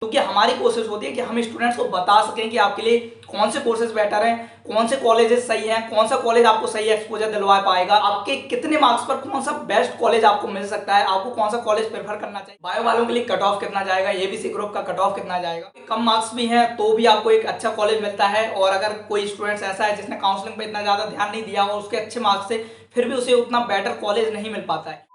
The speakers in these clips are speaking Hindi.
क्योंकि हमारी कोशिश होती है कि हम स्टूडेंट्स को बता सकें कि आपके लिए कौन से कोर्सेज बेटर हैं, कौन से कॉलेजेस सही हैं, कौन सा कॉलेज आपको सही एक्सपोजर दिलवा पाएगा, आपके कितने मार्क्स पर कौन सा बेस्ट कॉलेज आपको मिल सकता है, आपको कौन सा कॉलेज प्रेफर करना चाहिए, बायो वालों के लिए कट ऑफ कितना जाएगा, एबीसी ग्रुप का कट ऑफ कितना जाएगा। कम मार्क्स भी हैं तो भी आपको एक अच्छा कॉलेज मिलता है, और अगर कोई स्टूडेंट्स ऐसा है जिसने काउंसलिंग पर इतना ज्यादा ध्यान नहीं दिया और उसके अच्छे मार्क्स से फिर भी उसे उतना बेटर कॉलेज नहीं मिल पाता है।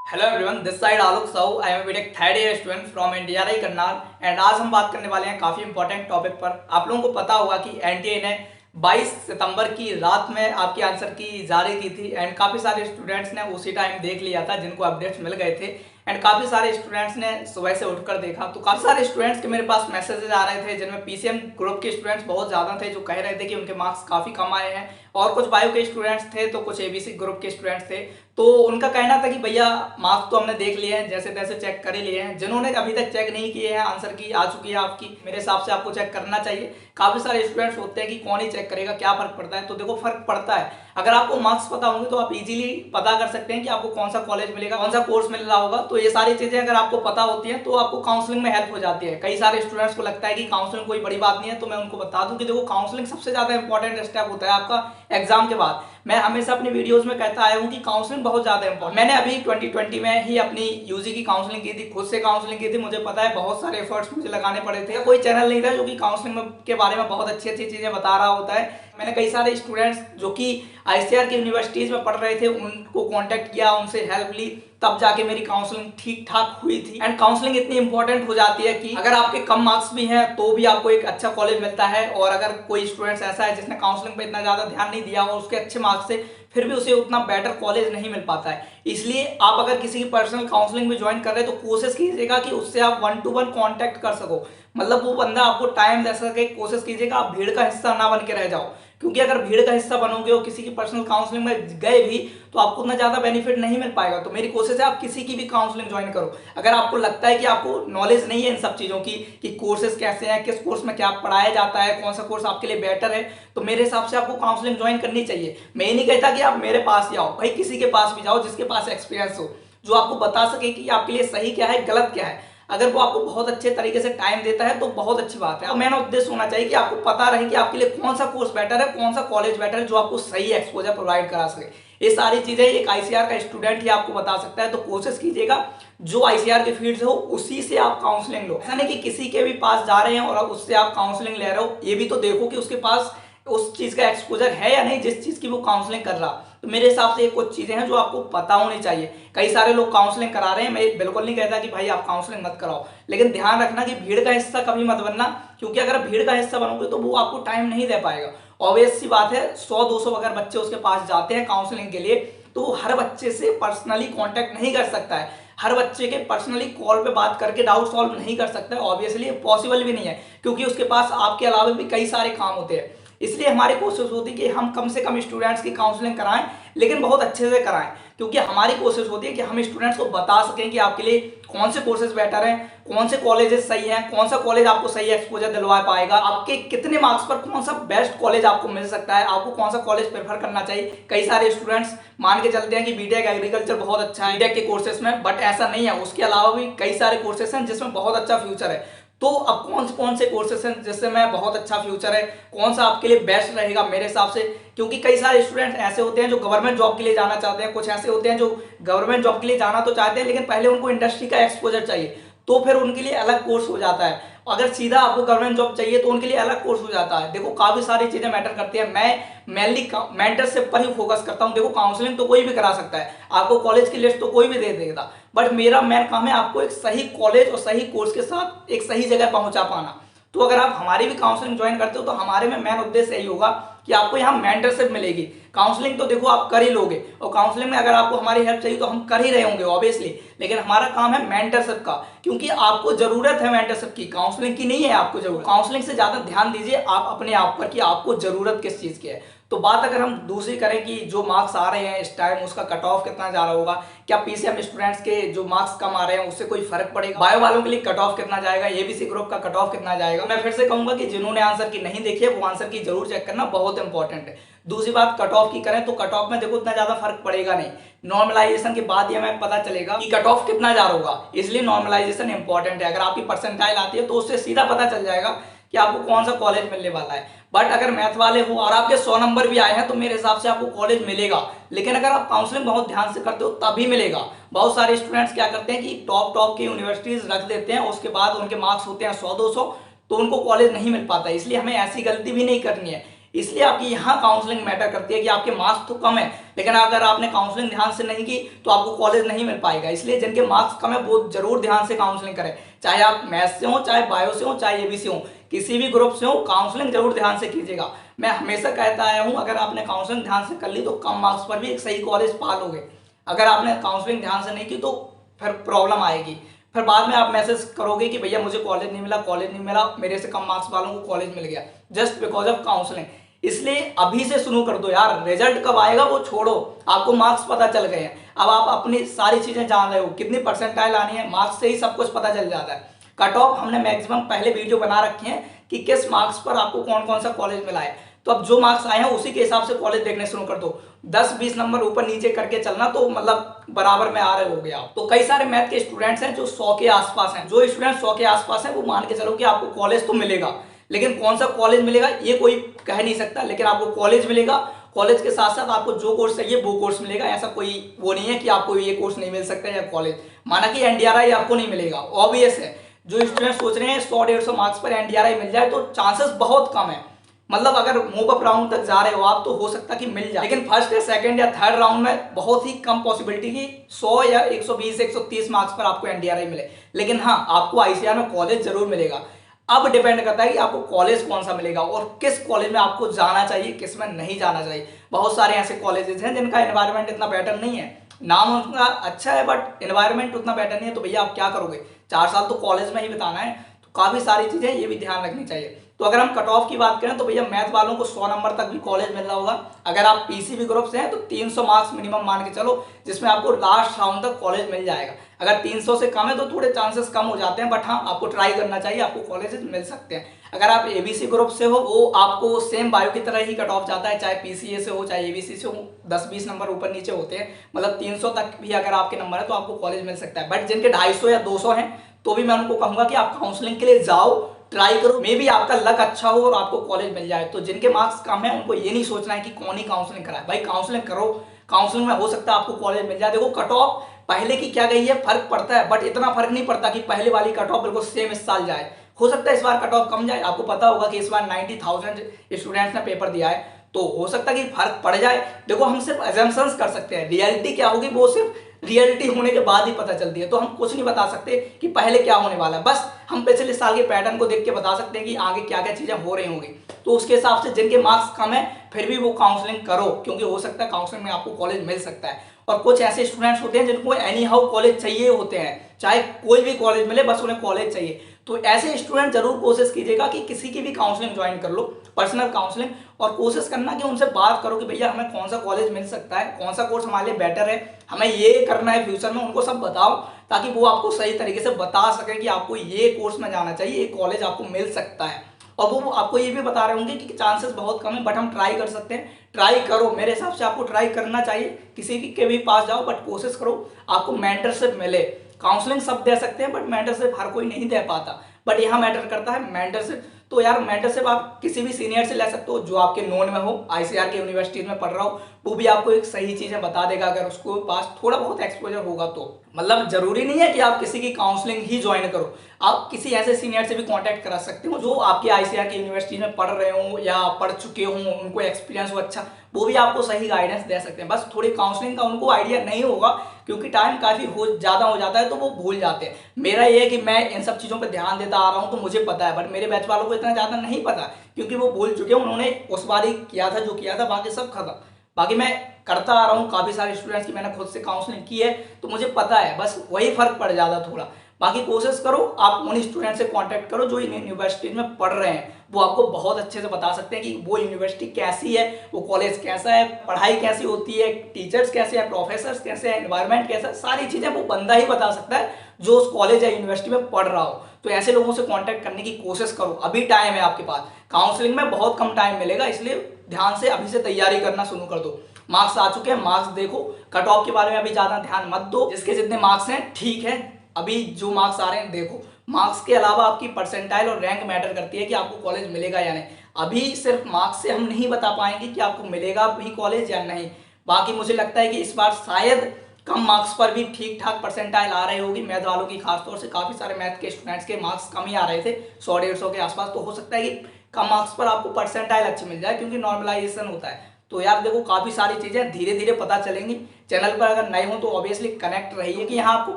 Hello everyone, this side Alok Sahu. I am BTech third year student from NTRI Karnal and आज हम बात करने वाले हैं काफ़ी इंपॉर्टेंट टॉपिक पर। आप लोगों को पता होगा कि एनटीए ने 22 सितंबर की रात में आपकी आंसर की जारी की थी एंड काफ़ी सारे स्टूडेंट्स ने उसी टाइम देख लिया था जिनको अपडेट्स मिल गए थे एंड काफ़ी सारे स्टूडेंट्स ने सुबह से उठकर देखा तो काफ़ी सारे स्टूडेंट्स के मेरे पास मैसेजेस आ रहे थे जिनमें पीसीएम ग्रुप के स्टूडेंट्स बहुत ज़्यादा थे जो कह रहे थे कि उनके मार्क्स काफ़ी कम आए हैं, और कुछ बायो के स्टूडेंट्स थे तो कुछ एबीसी ग्रुप के स्टूडेंट्स थे। तो उनका कहना था कि भैया मार्क्स तो हमने देख लिए हैं, जैसे तैसे चेक कर ही लिए हैं। जिन्होंने अभी तक चेक नहीं किए हैं, आंसर की आ चुकी है आपकी, मेरे हिसाब से आपको चेक करना चाहिए। काफ़ी सारे स्टूडेंट्स होते हैं कि कौन ही चेक करेगा, क्या फर्क पड़ता है। तो देखो फर्क पड़ता है। अगर आपको मार्क्स पता होंगे तो आप इजीली पता कर सकते हैं कि आपको कौन सा कॉलेज मिलेगा, कौन सा कोर्स मिल रहा होगा। तो ये सारी चीज़ें अगर आपको पता होती हैं तो आपको काउंसलिंग में हेल्प हो जाती है। कई सारे स्टूडेंट्स को लगता है कि काउंसलिंग कोई बड़ी बात नहीं है, तो मैं उनको बता दूं कि देखो काउंसलिंग सबसे ज़्यादा इंपॉर्टेंट स्टेप होता है आपका एग्जाम के बाद। मैं हमेशा अपनी वीडियोस में कहता आया हूँ कि काउंसलिंग बहुत ज़्यादा इंपॉर्टेंट। मैंने अभी 2020 में ही अपनी यूजी की काउंसलिंग की थी, खुद से काउंसलिंग की थी। मुझे पता है बहुत सारे एफर्ट्स मुझे लगाने पड़े थे। कोई चैनल नहीं था जो कि काउंसलिंग के बारे में बहुत अच्छी अच्छी चीज़ें बता रहा होता है। मैंने कई सारे स्टूडेंट्स जो कि आईसीआर की यूनिवर्सिटीज़ में पढ़ रहे थे उनको कॉन्टैक्ट किया, उनसे हेल्प ली, तब जाके मेरी काउंसलिंग ठीक ठाक हुई थी। एंड काउंसलिंग इतनी इंपॉर्टेंट हो जाती है कि अगर आपके कम मार्क्स भी हैं तो भी आपको एक अच्छा कॉलेज मिलता है, और अगर कोई स्टूडेंट्स ऐसा है जिसने काउंसलिंग पे इतना ज़्यादा ध्यान नहीं दिया और उसके अच्छे मार्क्स से फिर भी उसे उतना बेटर कॉलेज नहीं मिल पाता है। इसलिए आप अगर किसी की पर्सनल काउंसलिंग में ज्वाइन कर रहे हैं तो कोशिश कीजिएगा कि उससे आप 1-to-1 कॉन्टैक्ट कर सको, मतलब वो बंदा आपको टाइम दे सके। कोशिश कीजिएगा आप भीड़ का हिस्सा ना बन के रह जाओ, क्योंकि अगर भीड़ का हिस्सा बनोगे और किसी की पर्सनल काउंसलिंग में गए भी तो आपको उतना ज़्यादा बेनिफिट नहीं मिल पाएगा। तो मेरी कोशिश है आप किसी की भी काउंसलिंग ज्वाइन करो। अगर आपको लगता है कि आपको नॉलेज नहीं है इन सब चीज़ों की कि कोर्सेज कैसे हैं, किस कोर्स में क्या पढ़ाया जाता है, कौन सा कोर्स आपके लिए बेटर है, तो मेरे हिसाब से आपको काउंसलिंग ज्वाइन करनी चाहिए। मैं ये नहीं कहता कि आप मेरे पास ही आओ, भाई किसी के पास भी जाओ जिसके पास एक्सपीरियंस हो, जो आपको बता सके कि आपके लिए सही क्या है, गलत क्या है। अगर वो आपको बहुत अच्छे तरीके से टाइम देता है तो बहुत अच्छी बात है। तो मेन उद्देश्य होना चाहिए कि आपको पता रहे कि आपके लिए कौन सा कोर्स बेटर है, कौन सा कॉलेज बेटर है जो आपको सही एक्सपोजर प्रोवाइड करा सके। ये सारी चीजें एक आईसीआर का स्टूडेंट ही आपको बता सकता है। तो कोशिश कीजिएगा जो आईसीआर के फील्ड से हो उसी से आप काउंसलिंग लो। ऐसा नहीं कि किसी के भी पास जा रहे हैं और उससे आप काउंसलिंग ले रहे हो। ये भी तो देखो कि उसके पास उस चीज का एक्सपोजर है या नहीं जिस चीज की वो काउंसलिंग कर रहा। तो मेरे हिसाब से ये कुछ चीजें हैं जो आपको पता होनी चाहिए। कई सारे लोग काउंसलिंग करा रहे हैं, मैं बिल्कुल नहीं कहता कि भाई आप काउंसलिंग मत कराओ, लेकिन ध्यान रखना कि भीड़ का हिस्सा कभी मत बनना, क्योंकि अगर भीड़ का हिस्सा बनोगे तो वो आपको टाइम नहीं दे पाएगा। ऑब्वियस सी बात है, 100-200 अगर बच्चे उसके पास जाते हैं काउंसलिंग के लिए तो वो हर बच्चे से पर्सनली कांटेक्ट नहीं कर सकता है, हर बच्चे के पर्सनली कॉल पे बात करके डाउट सॉल्व नहीं कर सकता है। ऑब्वियसली पॉसिबल भी नहीं है, क्योंकि उसके पास आपके अलावा भी कई सारे काम होते हैं। इसलिए हमारी कोशिश होती है कि हम कम से कम स्टूडेंट्स की काउंसलिंग कराएं, लेकिन बहुत अच्छे से कराएं, क्योंकि हमारी कोशिश होती है कि हम स्टूडेंट्स को बता सकें कि आपके लिए कौन से कोर्सेज बेटर हैं, कौन से कॉलेजेस सही हैं, कौन सा कॉलेज आपको सही एक्सपोजर दिलवा पाएगा, आपके कितने मार्क्स पर कौन सा बेस्ट कॉलेज आपको मिल सकता है, आपको कौन सा कॉलेज प्रेफर करना चाहिए। कई सारे स्टूडेंट्स मान के चलते हैं कि बीटेक एग्रीकल्चर बहुत अच्छा है बीटेक के कोर्सेज में, बट ऐसा नहीं है। उसके अलावा भी कई सारे कोर्सेज हैं जिसमें बहुत अच्छा फ्यूचर है। तो अब कौन से कोर्सेस हैं जिसमें बहुत अच्छा फ्यूचर है, कौन सा आपके लिए बेस्ट रहेगा मेरे हिसाब से। क्योंकि कई सारे स्टूडेंट्स ऐसे होते हैं जो गवर्नमेंट जॉब के लिए जाना चाहते हैं, कुछ ऐसे होते हैं जो गवर्नमेंट जॉब के लिए जाना तो चाहते हैं लेकिन पहले उनको इंडस्ट्री का एक्सपोजर चाहिए, तो फिर उनके लिए अलग कोर्स हो जाता है। अगर सीधा आपको गवर्नमेंट जॉब चाहिए तो उनके लिए अलग कोर्स हो जाता है। देखो काफी सारी चीजें मैटर करती है। मैं मेनली मेंटरशिप पर ही फोकस करता हूं। देखो काउंसलिंग तो कोई भी करा सकता है, आपको कॉलेज की लिस्ट तो कोई भी दे देगा, बट मेरा मेन काम है आपको एक सही कॉलेज और सही कोर्स के साथ एक सही जगह पहुंचा पाना। तो अगर आप हमारी भी काउंसलिंग ज्वाइन करते हो तो हमारे में मेन उद्देश्य यही होगा कि आपको यहाँ मेंटरशिप मिलेगी। काउंसलिंग तो देखो आप कर ही लोगे, और काउंसलिंग में अगर आपको हमारी हेल्प चाहिए तो हम कर ही रहे होंगे ऑब्वियसली, लेकिन हमारा काम है मेंटरशिप का, क्योंकि आपको जरूरत है मेंटरशिप की, काउंसलिंग की नहीं है आपको जरूरत। काउंसलिंग से ज्यादा ध्यान दीजिए आप अपने आप पर कि आपको जरूरत किस चीज की है। तो बात अगर हम दूसरी करें कि जो मार्क्स आ रहे हैं इस टाइम उसका कट ऑफ कितना जा रहा होगा, क्या पीसीएम स्टूडेंट्स के जो मार्क्स कम आ रहे हैं उससे कोई फर्क पड़ेगा, बायो वालों के लिए कट ऑफ कितना जाएगा, एबीसी ग्रुप का कट ऑफ कितना जाएगा। मैं फिर से कहूंगा कि जिन्होंने आंसर की नहीं देखी है वो आंसर की जरूर चेक करना, बहुत इंपॉर्टेंट है। दूसरी बात कट ऑफ की करें तो कट ऑफ में देखो इतना ज्यादा फर्क पड़ेगा नहीं, नॉर्मलाइजेशन के बाद ये हमें पता चलेगा कि कट ऑफ कितना जा रहा होगा, इसलिए नॉर्मलाइजेशन इंपॉर्टेंट है। अगर आपकी परसेंटाइल आती है तो उससे सीधा पता चल जाएगा कि आपको कौन सा कॉलेज मिलने वाला है। बट अगर मैथ वाले हो और आपके 100 नंबर भी आए हैं तो मेरे हिसाब से आपको कॉलेज मिलेगा, लेकिन अगर आप काउंसलिंग बहुत ध्यान से करते हो तभी मिलेगा। बहुत सारे स्टूडेंट्स क्या करते हैं कि टॉप की यूनिवर्सिटीज रख देते हैं, उसके बाद उनके मार्क्स होते हैं 100-200 तो उनको कॉलेज नहीं मिल पाता। इसलिए हमें ऐसी गलती भी नहीं करनी है, इसलिए आपकी यहाँ काउंसलिंग मैटर करती है कि आपके मार्क्स तो कम है लेकिन अगर आपने काउंसलिंग ध्यान से नहीं की तो आपको कॉलेज नहीं मिल पाएगा। इसलिए जिनके मार्क्स कम है वो जरूर ध्यान से काउंसलिंग करें, चाहे आप मैथ्स से हो, चाहे बायो से हो, चाहे एबीसी हो, किसी भी ग्रुप से हो, काउंसलिंग जरूर ध्यान से कीजिएगा। मैं हमेशा कहता आया हूँ अगर आपने काउंसलिंग ध्यान से कर ली तो कम मार्क्स पर भी एक सही कॉलेज पा लोगे। अगर आपने काउंसलिंग ध्यान से नहीं की तो फिर प्रॉब्लम आएगी, फिर बाद में आप मैसेज करोगे कि भैया मुझे कॉलेज नहीं मिला, कॉलेज नहीं मिला, मेरे से कम मार्क्स वालों को कॉलेज मिल गया जस्ट बिकॉज ऑफ काउंसलिंग। इसलिए अभी से शुरू कर दो यार, रिजल्ट कब आएगा वो छोड़ो, आपको मार्क्स पता चल गए हैं, अब आप अपनी सारी चीजें जान रहे हो, कितनी परसेंटाइल आनी है, मार्क्स से ही सब कुछ पता चल जाता है। कट ऑफ हमने मैक्सिमम पहले वीडियो बना रखे हैं कि किस मार्क्स पर आपको कौन कौन सा कॉलेज मिला है, तो अब जो मार्क्स आए हैं उसी के हिसाब से कॉलेज देखने शुरू कर दो। 10-20 नंबर ऊपर नीचे करके चलना तो मतलब बराबर में आ रहे हो गया। तो कई सारे मैथ के स्टूडेंट्स हैं जो 100 के आसपास हैं, जो स्टूडेंट 100 के आसपास हैं वो मान के चलो कि आपको कॉलेज तो मिलेगा, लेकिन कौन सा कॉलेज मिलेगा ये कोई कह नहीं सकता, लेकिन आपको कॉलेज मिलेगा। कॉलेज के साथ साथ आपको जो कोर्स चाहिए वो कोर्स मिलेगा, ऐसा कोई वो नहीं है कि आपको ये कोर्स नहीं मिल सकता या कॉलेज माना कि एनडीआरआई आपको नहीं मिलेगा। ऑब्वियस है, जो स्टूडेंट सोच रहे हैं 100-150 मार्क्स पर एनडीआरआई मिल जाए तो चांसेस बहुत कम है, मतलब अगर मूव अप राउंड तक जा रहे हो आप तो हो सकता है कि मिल जाए, लेकिन फर्स्ट या सेकंड या थर्ड राउंड में बहुत ही कम पॉसिबिलिटी की 100 या 120-130 मार्क्स पर आपको एनडीआरआई मिले। लेकिन हाँ, आपको आईसीआर में कॉलेज जरूर मिलेगा। अब डिपेंड करता है कि आपको कॉलेज कौन सा मिलेगा और किस कॉलेज में आपको जाना चाहिए, किस में नहीं जाना चाहिए। बहुत सारे ऐसे कॉलेजेस हैं जिनका एनवायरनमेंट इतना बेटर नहीं है, नाम उनका अच्छा है बट एनवायरनमेंट उतना बेटर नहीं है, तो भैया आप क्या करोगे, 4 साल तो कॉलेज में ही बिताना है। तो काफी सारी चीजें ये भी ध्यान रखनी चाहिए। तो अगर हम कट ऑफ की बात करें तो भैया मैथ वालों को 100 नंबर तक भी कॉलेज मिल रहा होगा। अगर आप पीसीबी ग्रुप से हैं तो 300 मार्क्स मिनिमम मान के चलो, जिसमें आपको लास्ट राउंड तक कॉलेज मिल जाएगा। अगर 300 से कम है तो थोड़े चांसेस कम हो जाते हैं, बट हाँ आपको ट्राई करना चाहिए, आपको कॉलेजेस मिल सकते हैं। अगर आप एबीसी ग्रुप से हो वो आपको सेम बायो की तरह ही कट ऑफ जाता है, चाहे पीसीए से हो चाहे एबीसी से हो, 10-20 नंबर ऊपर नीचे होते हैं, मतलब 300 तक भी अगर आपके नंबर है तो आपको कॉलेज मिल सकता है। बट जिनके 250 या 200 हैं तो भी मैं उनको कहूंगा कि आप काउंसलिंग के लिए जाओ, ट्राई करो, मे बी आपका लक अच्छा हो और आपको कॉलेज मिल जाए। तो जिनके मार्क्स कम है उनको ये नहीं सोचना है कि कौन ही काउंसलिंग कराए, भाई काउंसलिंग करो, काउंसलिंग में हो सकता है आपको कॉलेज मिल जाए। देखो कट ऑफ पहले की क्या गई है, फर्क पड़ता है बट इतना फर्क नहीं पड़ता कि पहले वाली कट ऑफ बिल्कुल सेम इस साल जाए। हो सकता है इस बार कट ऑफ कम जाए, आपको पता होगा कि इस बार 90,000 स्टूडेंट्स ने पेपर दिया है, तो हो सकता है कि फर्क पड़ जाए। देखो हम सिर्फ एजम्पशंस कर सकते हैं, रियलिटी क्या होगी वो सिर्फ रियलिटी होने के बाद ही पता चलती है। तो हम कुछ नहीं बता सकते कि पहले क्या होने वाला है, बस हम पिछले साल के पैटर्न को देख के बता सकते हैं कि आगे क्या क्या चीजें हो रही होंगी। तो उसके हिसाब से जिनके मार्क्स कम है फिर भी वो काउंसलिंग करो, क्योंकि हो सकता है काउंसलिंग में आपको कॉलेज मिल सकता है। और कुछ ऐसे स्टूडेंट्स होते हैं जिनको एनी हाउ कॉलेज चाहिए होते हैं, चाहे कोई भी कॉलेज मिले बस उन्हें कॉलेज चाहिए। तो ऐसे स्टूडेंट जरूर कोशिश कीजिएगा कि किसी की भी काउंसलिंग ज्वाइन कर लो, पर्सनल काउंसलिंग, और कोशिश करना कि उनसे बात करो कि भैया हमें कौन सा कॉलेज मिल सकता है, कौन सा कोर्स हमारे लिए बेटर है, हमें ये करना है फ्यूचर में, उनको सब बताओ ताकि वो आपको सही तरीके से बता सके कि आपको ये कोर्स में जाना चाहिए, ये कॉलेज आपको मिल सकता है। और वो आपको ये भी बता रहे होंगे कि चांसेस बहुत कम है बट हम ट्राई कर सकते हैं। ट्राई करो, मेरे हिसाब से आपको ट्राई करना चाहिए, किसी के भी पास जाओ बट कोशिश करो आपको मेंटरशिप मिले। काउंसलिंग सब दे सकते हैं बट मेंटरशिप हर कोई नहीं दे पाता, बट यहाँ मैटर करता है मेंटरशिप। तो यार मेंटरशिप आप किसी भी सीनियर से ले सकते हो जो आपके नोन में हो, आईसीआर के यूनिवर्सिटीज में पढ़ रहा हो, वो भी आपको एक सही चीजें बता देगा अगर उसको पास थोड़ा बहुत एक्सपोजर होगा तो। मतलब जरूरी नहीं है कि आप किसी की काउंसलिंग ही ज्वाइन करो, आप किसी ऐसे सीनियर से भी कांटेक्ट करा सकते हो जो आपके आईसीआर की यूनिवर्सिटी में पढ़ रहे हो या पढ़ चुके हो, उनको एक्सपीरियंस हो अच्छा, वो भी आपको सही गाइडेंस दे सकते हैं। बस थोड़ी काउंसलिंग का उनको आइडिया नहीं होगा क्योंकि टाइम काफी ज्यादा हो जाता है तो वो भूल जाते हैं। मेरा ये है कि मैं इन सब चीजों पर ध्यान देता आ रहा हूँ तो मुझे पता है, बट मेरे बैच वालों को इतना ज्यादा नहीं पता क्योंकि वो भूल चुके हैं, उन्होंने उस बार ही किया था जो किया था, बाकी सब खत्म। बाकी मैं करता आ रहा हूँ, काफी सारे स्टूडेंट्स की मैंने खुद से काउंसलिंग की है तो मुझे पता है, बस वही फर्क पड़ जाता थोड़ा। बाकी कोशिश करो आप उन स्टूडेंट से कांटेक्ट करो जो इन यूनिवर्सिटीज में पढ़ रहे हैं, वो आपको बहुत अच्छे से बता सकते हैं कि वो यूनिवर्सिटी कैसी है, वो कॉलेज कैसा है, पढ़ाई कैसी होती है, टीचर्स कैसे हैं, प्रोफेसर्स कैसे हैं, एनवायरनमेंट कैसा है, सारी चीजें वो बंदा ही बता सकता है जो उस कॉलेज या यूनिवर्सिटी में पढ़ रहा हो। तो ऐसे लोगों से कांटेक्ट करने की कोशिश करो, अभी टाइम है आपके पास, काउंसलिंग में बहुत कम टाइम मिलेगा, इसलिए ध्यान से अभी से तैयारी करना शुरू कर दो। मार्क्स आ चुके हैं, मार्क्स देखो, कट ऑफ के बारे में अभी ज्यादा ध्यान मत दो, जिसके जितने मार्क्स हैं ठीक है, अभी जो मार्क्स आ रहे हैं देखो। मार्क्स के अलावा आपकी परसेंटाइल और रैंक मैटर करती है कि आपको कॉलेज मिलेगा या नहीं। अभी सिर्फ मार्क्स से हम नहीं बता पाएंगे कि आपको मिलेगा भी कॉलेज या नहीं। बाकी मुझे लगता है कि इस बार शायद कम मार्क्स पर भी ठीक ठाक परसेंटाइल आ रही होगी, मैथ वालों की खासतौर से काफी सारे मैथ के स्टूडेंट्स के मार्क्स कम ही आ रहे थे, 100-150 के आसपास। तो हो सकता है कि कम मार्क्स पर आपको परसेंटाइल अच्छी मिल जाए, क्योंकि नॉर्मलाइजेशन होता है। तो यार देखो, काफी सारी चीजें धीरे धीरे पता चलेंगी। चैनल पर अगर नए हो तो ऑब्वियसली कनेक्ट रहिए कि यहाँ आपको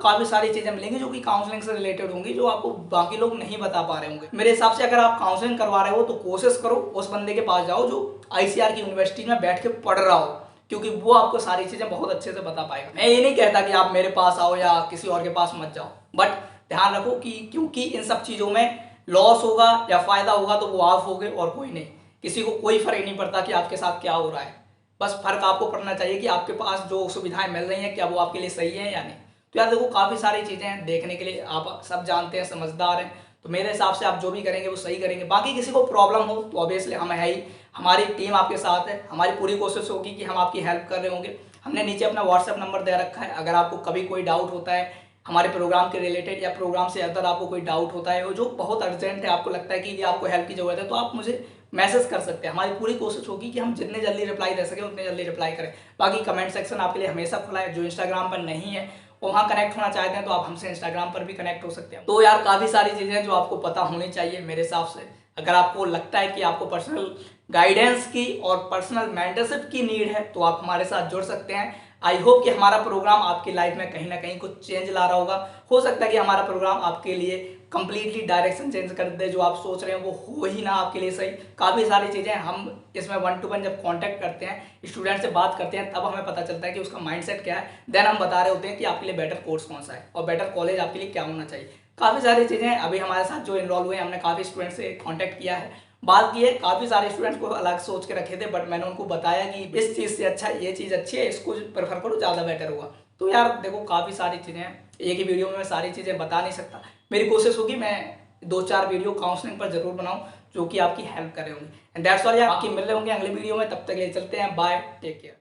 काफी सारी चीजें मिलेंगी जो कि काउंसलिंग से रिलेटेड होंगी, जो आपको बाकी लोग नहीं बता पा रहे होंगे। मेरे हिसाब से अगर आप काउंसलिंग करवा रहे हो तो कोशिश करो उस बंदे के पास जाओ जो ICAR की यूनिवर्सिटी में बैठ के पढ़ रहा हो, क्योंकि वो आपको सारी चीजें बहुत अच्छे से बता पाएगा। मैं ये नहीं कहता कि आप मेरे पास आओ या किसी और के पास मत जाओ, बट ध्यान रखो कि क्योंकि इन सब चीजों में लॉस होगा या फायदा होगा तो वो आप होगे और कोई नहीं। किसी को कोई फर्क नहीं पड़ता कि आपके साथ क्या हो रहा है, बस फर्क आपको पड़ना चाहिए कि आपके पास जो सुविधाएं मिल रही हैं क्या वो आपके लिए सही है या नहीं। तो यार देखो, काफी सारी चीजें हैं देखने के लिए, आप सब जानते हैं, समझदार हैं, तो मेरे हिसाब से आप जो भी करेंगे वो सही करेंगे। बाकी किसी को प्रॉब्लम हो तो ऑब्वियसली हम है ही, हमारी टीम आपके साथ है, हमारी पूरी कोशिश होगी कि हम आपकी हेल्प कर रहे होंगे। हमने नीचे अपना व्हाट्सएप नंबर दे रखा है, अगर आपको कभी कोई डाउट होता है हमारे प्रोग्राम के रिलेटेड या प्रोग्राम से अदर आपको कोई डाउट होता है जो बहुत अर्जेंट है, आपको लगता है कि ये आपको हेल्प की जरूरत है, तो आप मुझे मैसेज कर सकते हैं। हमारी पूरी कोशिश होगी कि हम जितने जल्दी रिप्लाई दे सके उतने जल्दी रिप्लाई करें। बाकी कमेंट सेक्शन आपके लिए हमेशा खुला है, जो इंस्टाग्राम पर नहीं है वहाँ कनेक्ट होना चाहते हैं तो आप हमसे इंस्टाग्राम पर भी कनेक्ट हो सकते हैं। तो यार काफ़ी सारी चीज़ें जो आपको पता होनी चाहिए मेरे हिसाब से। अगर आपको लगता है कि आपको पर्सनल गाइडेंस की और पर्सनल मेंटरशिप की नीड है तो आप हमारे साथ जुड़ सकते हैं। आई होप कि हमारा प्रोग्राम आपकी लाइफ में कहीं ना कहीं कुछ चेंज ला रहा होगा। हो सकता है कि हमारा प्रोग्राम आपके लिए कंप्लीटली डायरेक्शन चेंज कर दे, जो आप सोच रहे हैं वो हो ही ना आपके लिए सही। काफ़ी सारी चीज़ें हम इसमें 1 to 1 जब कांटेक्ट करते हैं, स्टूडेंट से बात करते हैं, तब हमें पता चलता है कि उसका माइंडसेट क्या है। देन हम बता रहे होते हैं कि आपके लिए बेटर कोर्स कौन सा है और बेटर कॉलेज आपके लिए क्या होना चाहिए। काफ़ी सारी चीज़ें अभी हमारे साथ जो इन्वॉल्व हुए हैं, हमने काफ़ी स्टूडेंट से कॉन्टैक्ट किया है, बात की है। काफ़ी सारे स्टूडेंट्स को अलग सोच के रखे थे, बट मैंने उनको बताया कि इस चीज़ से अच्छा ये चीज़ अच्छी है, इसको प्रेफर करो, ज़्यादा बेटर होगा। तो यार देखो, काफ़ी सारी चीज़ें हैं, एक ही वीडियो में मैं सारी चीज़ें बता नहीं सकता। मेरी कोशिश होगी मैं 2-4 वीडियो काउंसलिंग पर जरूर बनाऊं जो कि आपकी हेल्प कर रहे होंगे। एंड दैट्स ऑल यार, बाकी मिल रहे होंगे अगले वीडियो में, तब तक के लिए चलते हैं, बाय, टेक केयर।